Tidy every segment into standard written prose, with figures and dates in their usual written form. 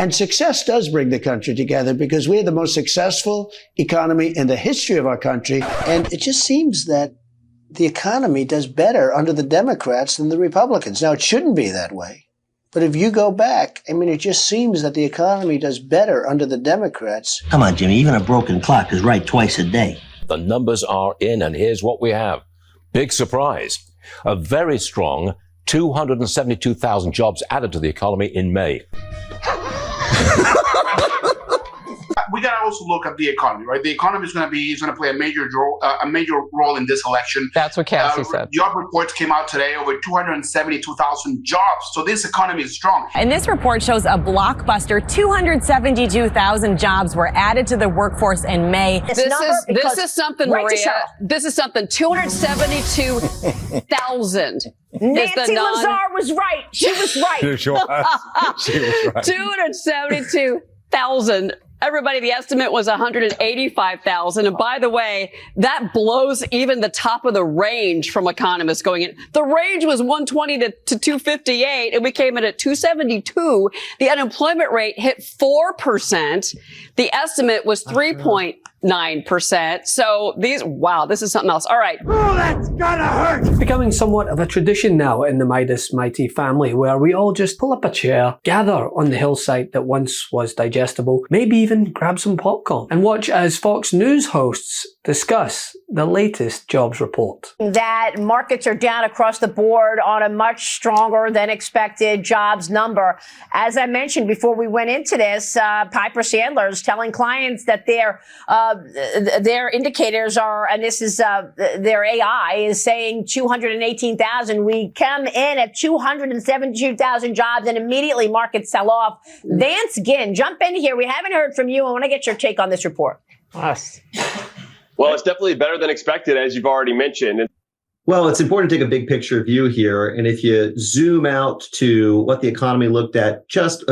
And success does bring the country together because we're the most successful economy in the history of our country. And it just seems that the economy does better under the Democrats than the Republicans. Now, it shouldn't be that way. But if you go back, I mean, it just seems that the economy does better under the Democrats. Come on, Jimmy, even a broken clock is right twice a day. The numbers are in, and here's what we have. Big surprise. A very strong 272,000 jobs added to the economy in May. We got to also look at the economy, right? The economy is going to play a major role in this election. That's what Cassie said. Job reports came out today, over 272,000 jobs. So this economy is strong. And this report shows a blockbuster 272,000 jobs were added to the workforce in May. This is something, Maria. This is something. 272,000. Nancy Lazar was right. She was right. She was right. 272,000. Everybody, the estimate was 185,000. And by the way, that blows even the top of the range from economists going in. The range was 120 to 258, and we came in at 272. The unemployment rate hit 4%. The estimate was 3.9%. So this is something else. All right. Oh, that's gonna hurt! Becoming somewhat of a tradition now in the Meidas Mighty family, where we all just pull up a chair, gather on the hillside that once was digestible, maybe even grab some popcorn, and watch as Fox News hosts discuss the latest jobs report. That markets are down across the board on a much stronger than expected jobs number. As I mentioned before we went into this, Piper Sandler's telling clients that their indicators are, and this is their AI is saying 218,000. We come in at 272,000 jobs, and immediately markets sell off. Vance Ginn, jump in here. We haven't heard from you. I want to get your take on this report. Us. Well, it's definitely better than expected, as you've already mentioned. Well, it's important to take a big picture view here. And if you zoom out to what the economy looked like just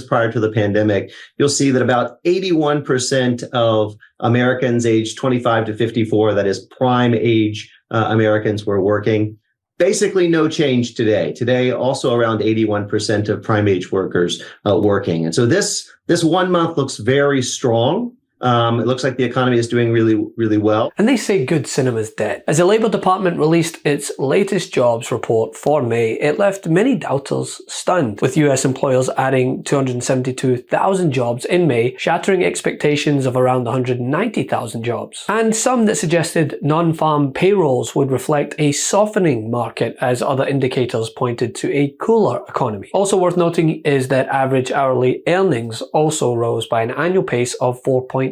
prior to the pandemic, you'll see that about 81% of Americans aged 25 to 54, that is prime age Americans, were working. Basically no change today. Today, also around 81% of prime age workers working. And so this 1 month looks very strong. It looks like the economy is doing really, really well. And they say good cinema's dead. As the Labour Department released its latest jobs report for May, it left many doubters stunned, with US employers adding 272,000 jobs in May, shattering expectations of around 190,000 jobs. And some that suggested non-farm payrolls would reflect a softening market, as other indicators pointed to a cooler economy. Also worth noting is that average hourly earnings also rose by an annual pace of 4.1%,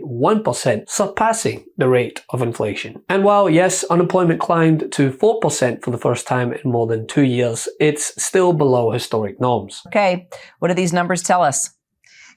surpassing the rate of inflation. And while, yes, unemployment climbed to 4% for the first time in more than 2 years, it's still below historic norms. Okay, what do these numbers tell us?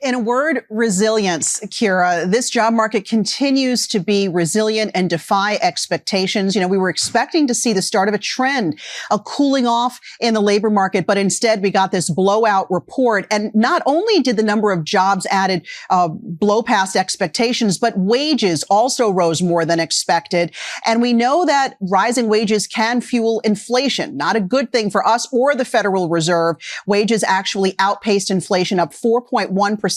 In a word, resilience, Kira. This job market continues to be resilient and defy expectations. You know, we were expecting to see the start of a trend, a cooling off in the labor market, but instead we got this blowout report. And not only did the number of jobs added blow past expectations, but wages also rose more than expected. And we know that rising wages can fuel inflation. Not a good thing for us or the Federal Reserve. Wages actually outpaced inflation, up 4.1%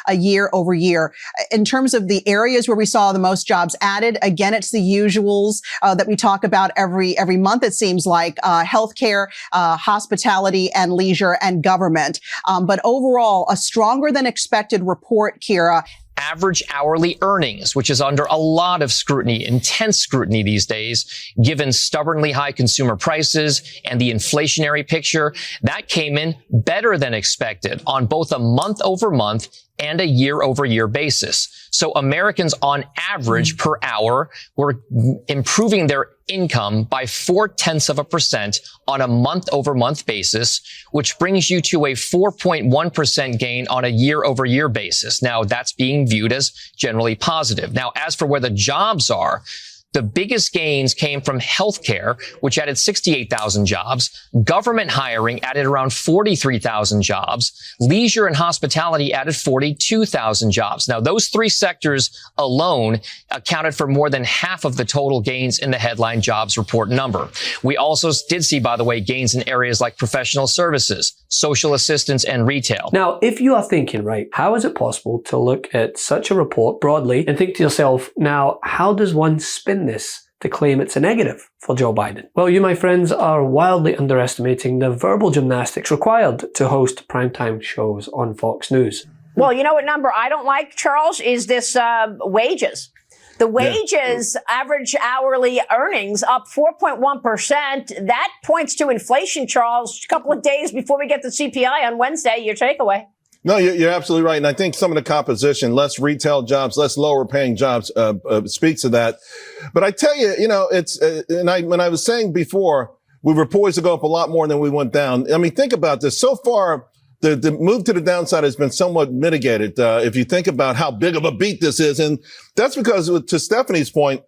a year over year. In terms of the areas where we saw the most jobs added, again, it's the usuals that we talk about every month, it seems like, healthcare, hospitality and leisure and government. But overall, a stronger than expected report, Kira. Average hourly earnings, which is under a lot of scrutiny, intense scrutiny these days, given stubbornly high consumer prices and the inflationary picture, that came in better than expected on both a month-over-month and a year-over-year basis. So Americans on average per hour were improving their income by 0.4% on a month-over-month basis, which brings you to a 4.1% gain on a year-over-year basis. Now, that's being viewed as generally positive. Now, as for where the jobs are, The biggest gains came from healthcare, which added 68,000 jobs. Government hiring added around 43,000 jobs. Leisure and hospitality added 42,000 jobs. Now, those three sectors alone accounted for more than half of the total gains in the headline jobs report number. We also did see, by the way, gains in areas like professional services, social assistance, and retail. Now, if you are thinking, right, how is it possible to look at such a report broadly and think to yourself, now, how does one spin this to claim it's a negative for Joe Biden? Well, you, my friends, are wildly underestimating the verbal gymnastics required to host primetime shows on Fox News. Well, you know what number I don't like, Charles, is this wages. The wages, average hourly earnings up 4.1%. That points to inflation, Charles. A couple of days before we get the CPI on Wednesday. Your takeaway. No, you're absolutely right. And I think some of the composition, less retail jobs, less lower paying jobs, speaks to that. But I tell you, you know, it's, when I was saying before, we were poised to go up a lot more than we went down. I mean, think about this. So far, the move to the downside has been somewhat mitigated. If you think about how big of a beat this is. And that's because, to Stephanie's point,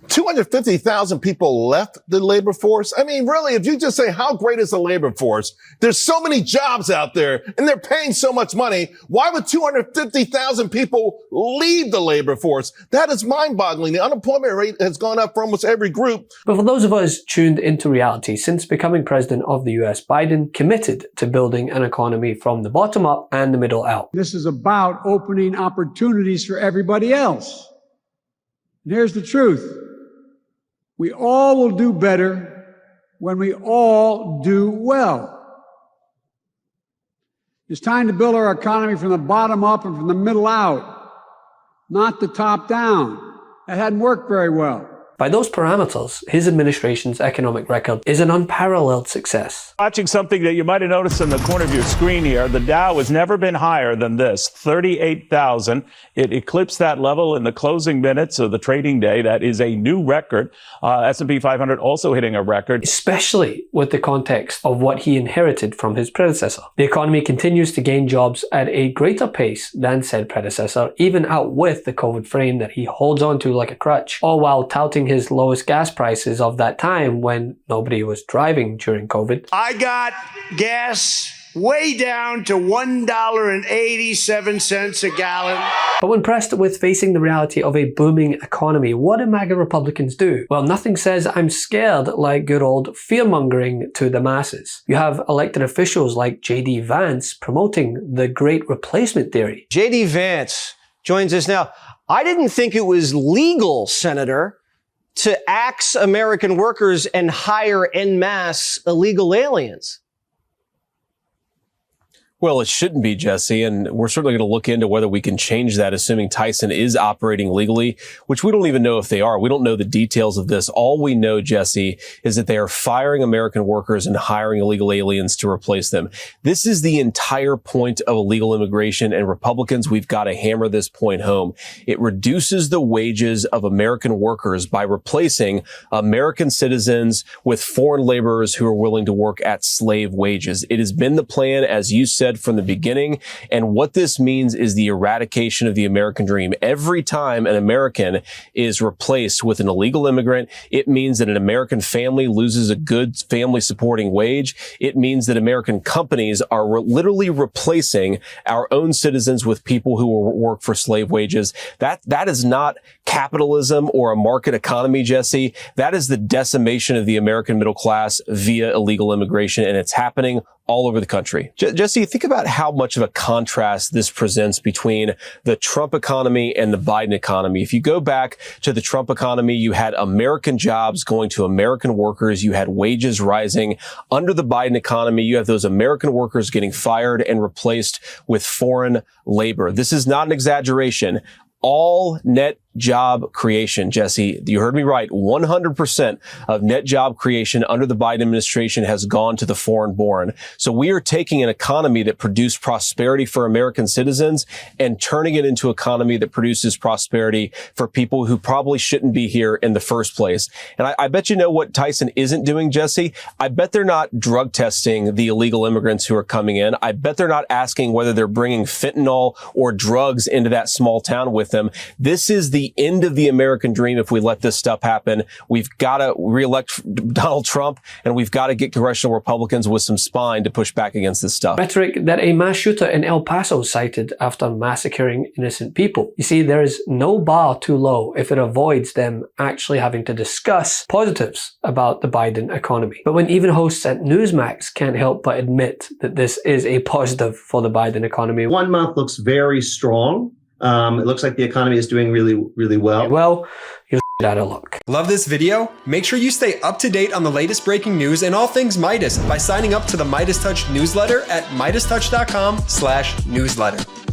250,000 people left the labor force. I mean, really, if you just say, how great is the labor force? There's so many jobs out there and they're paying so much money. Why would 250,000 people leave the labor force? That is mind-boggling. The unemployment rate has gone up for almost every group. But for those of us tuned into reality, since becoming president of the US, Biden committed to building an economy from the bottom up and the middle out. This is about opening opportunities for everybody else. And here's the truth. We all will do better when we all do well. It's time to build our economy from the bottom up and from the middle out, not the top down. That hadn't worked very well. By those parameters, his administration's economic record is an unparalleled success. Watching something that you might have noticed in the corner of your screen here, the Dow has never been higher than this, 38,000. It eclipsed that level in the closing minutes of the trading day. That is a new record. S&P 500 also hitting a record. Especially with the context of what he inherited from his predecessor. The economy continues to gain jobs at a greater pace than said predecessor, even out with the COVID frame that he holds onto like a crutch, all while touting his lowest gas prices of that time when nobody was driving during COVID. I got gas way down to $1.87 a gallon. But when pressed with facing the reality of a booming economy, what do MAGA Republicans do? Well, nothing says I'm scared like good old fear-mongering to the masses. You have elected officials like J.D. Vance promoting the great replacement theory. J.D. Vance joins us now. I didn't think it was legal, Senator, to axe American workers and hire en masse illegal aliens. Well, it shouldn't be, Jesse, and we're certainly going to look into whether we can change that, assuming Tyson is operating legally, which we don't even know if they are. We don't know the details of this. All we know, Jesse, is that they are firing American workers and hiring illegal aliens to replace them. This is the entire point of illegal immigration, and Republicans, we've got to hammer this point home. It reduces the wages of American workers by replacing American citizens with foreign laborers who are willing to work at slave wages. It has been the plan, as you said, from the beginning. And what this means is the eradication of the American dream. Every time an American is replaced with an illegal immigrant, it means that an American family loses a good family supporting wage. It means that American companies are literally replacing our own citizens with people who will work for slave wages. That is not capitalism or a market economy, Jesse. That is the decimation of the American middle class via illegal immigration, and it's happening all over the country. Jesse, think about how much of a contrast this presents between the Trump economy and the Biden economy. If you go back to the Trump economy, you had American jobs going to American workers. You had wages rising. Under the Biden economy, you have those American workers getting fired and replaced with foreign labor. This is not an exaggeration. All net job creation, Jesse, you heard me right, 100% of net job creation under the Biden administration has gone to the foreign-born. So we are taking an economy that produced prosperity for American citizens and turning it into an economy that produces prosperity for people who probably shouldn't be here in the first place. And I bet you know what Tyson isn't doing, Jesse? I bet they're not drug testing the illegal immigrants who are coming in. I bet they're not asking whether they're bringing fentanyl or drugs into that small town with them. This is the the end of the American dream if we let this stuff happen. We've got to reelect Donald Trump, and we've got to get congressional Republicans with some spine to push back against this stuff. Rhetoric that a mass shooter in El Paso cited after massacring innocent people. You see, there is no bar too low if it avoids them actually having to discuss positives about the Biden economy. But when even hosts at Newsmax can't help but admit that this is a positive for the Biden economy. 1 month looks very strong. It looks like the economy is doing really, really well. Well, you're out of luck. Love this video? Make sure you stay up to date on the latest breaking news and all things Meidas by signing up to the MeidasTouch newsletter at MeidasTouch.com/newsletter.